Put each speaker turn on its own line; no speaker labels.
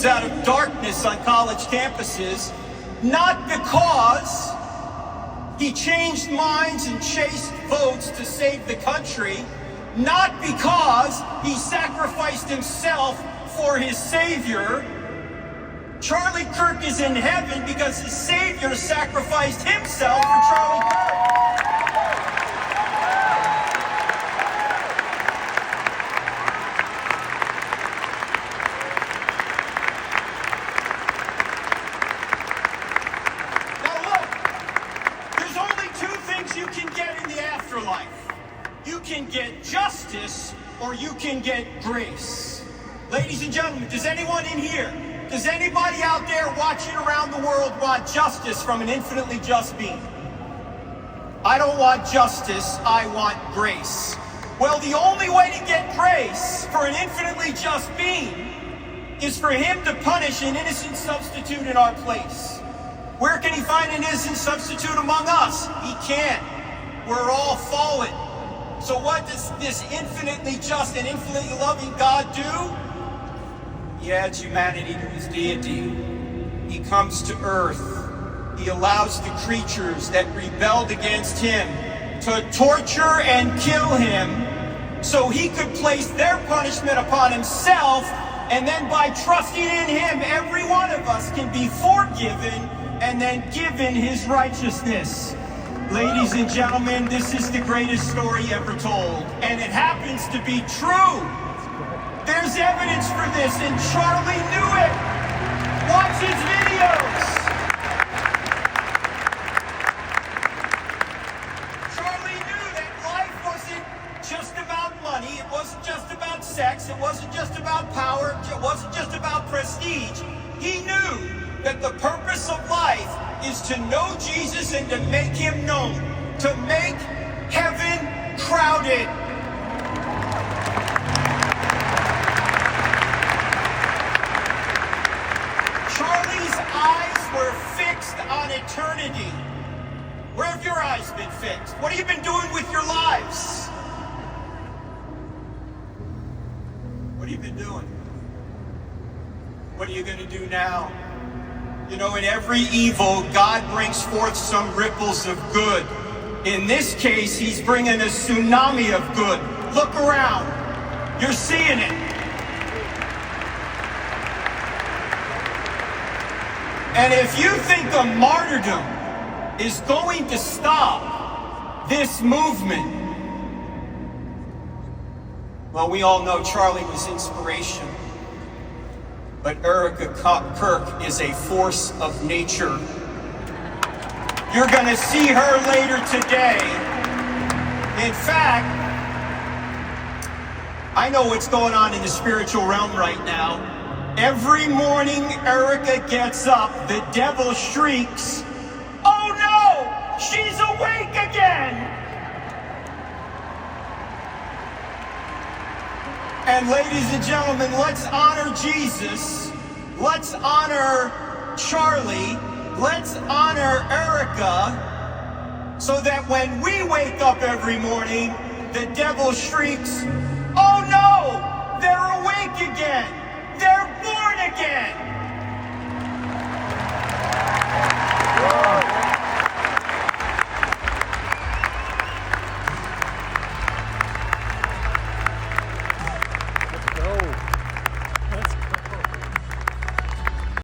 multitudes out of darkness on college campuses, not because he changed minds and chased votes to save the country, not because he sacrificed himself for his Savior. Charlie Kirk is in heaven because his Savior sacrificed himself for Charlie Kirk. You can get in the afterlife. You can get justice or you can get grace. Ladies and gentlemen, does anyone in here, does anybody out there watching around the world want justice from an infinitely just being? I don't want justice, I want grace. Well, the only way to get grace for an infinitely just being is for him to punish an innocent substitute in our place. Where can he find an innocent substitute among us? He can't. We're all fallen. So what does this infinitely just and infinitely loving God do? He adds humanity to his deity. He comes to earth. He allows the creatures that rebelled against him to torture and kill him so he could place their punishment upon himself, and then by trusting in him, every one of us can be forgiven and then given his righteousness. Ladies and gentlemen, this is the greatest story ever told, and it happens to be true. There's evidence for this, and Charlie knew it. Watch his videos. Charlie knew that life wasn't just about money, it wasn't just about sex, it wasn't just about power, it wasn't just about prestige. He knew that the purpose of life is to know Jesus and to make him known, to make heaven crowded. Charlie's eyes were fixed on eternity. Where have your eyes been fixed? What have you been doing with your lives? What have you been doing? What are you going to do now? You know, in every evil, God brings forth some ripples of good. In this case, he's bringing a tsunami of good. Look around. You're seeing it. And if you think the martyrdom is going to stop this movement, well, we all know Charlie was inspiration. But Erica Kirk is a force of nature. You're going to see her later today. In fact, I know what's going on in the spiritual realm right now. Every morning Erica gets up, the devil shrieks, "Oh no, she's awake again!" And ladies and gentlemen, let's honor Jesus, let's honor Charlie, let's honor Erica, so that when we wake up every morning, the devil shrieks, "Oh no, they're awake again, they're